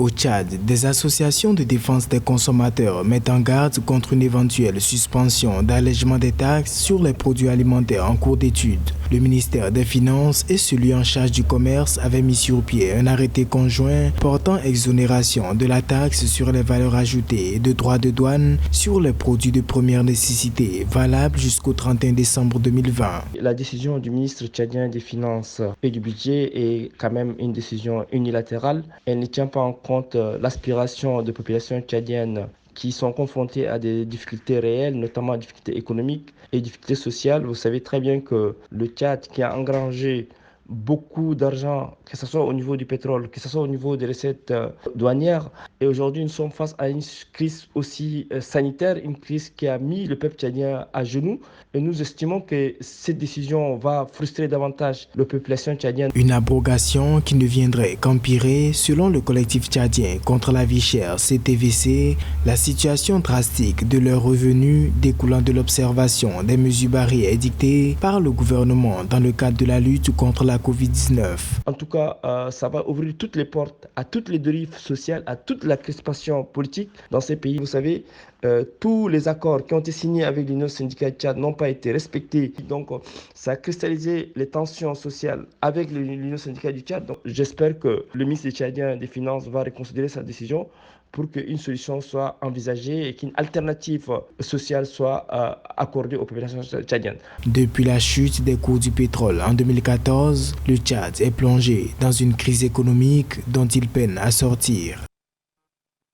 Au Tchad, des associations de défense des consommateurs mettent en garde contre une éventuelle suspension d'allègement des taxes sur les produits alimentaires en cours d'étude. Le ministère des Finances et celui en charge du commerce avaient mis sur pied un arrêté conjoint portant exonération de la taxe sur les valeurs ajoutées et de droits de douane sur les produits de première nécessité, valable jusqu'au 31 décembre 2020. La décision du ministre tchadien des Finances et du Budget est quand même une décision unilatérale. Elle ne tient pas en compte l'aspiration de populations tchadiennes qui sont confrontées à des difficultés réelles, notamment des difficultés économiques et difficultés sociales. Vous savez très bien que le Tchad, qui a engrangé beaucoup d'argent, que ce soit au niveau du pétrole, que ce soit au niveau des recettes douanières. Et aujourd'hui, nous sommes face à une crise aussi sanitaire, une crise qui a mis le peuple tchadien à genoux. Et nous estimons que cette décision va frustrer davantage la population tchadienne. Une abrogation qui ne viendrait qu'empirer, selon le collectif tchadien contre la vie chère, CTVC, la situation drastique de leurs revenus découlant de l'observation des mesures barrières édictées par le gouvernement dans le cadre de la lutte contre la Covid-19. En tout cas, ça va ouvrir toutes les portes à toutes les dérives sociales, à toute la crispation politique dans ces pays. Vous savez, tous les accords qui ont été signés avec l'Union syndicale Tchad n'ont pas été respectés. Donc, ça a cristallisé les tensions sociales avec l'Union syndicale du Tchad. Donc, j'espère que le ministre tchadien des Finances va reconsidérer sa décision pour qu'une solution soit envisagée et qu'une alternative sociale soit accordée aux populations tchadiennes. Depuis la chute des cours du pétrole en 2014, le Tchad est plongé dans une crise économique dont il peine à sortir.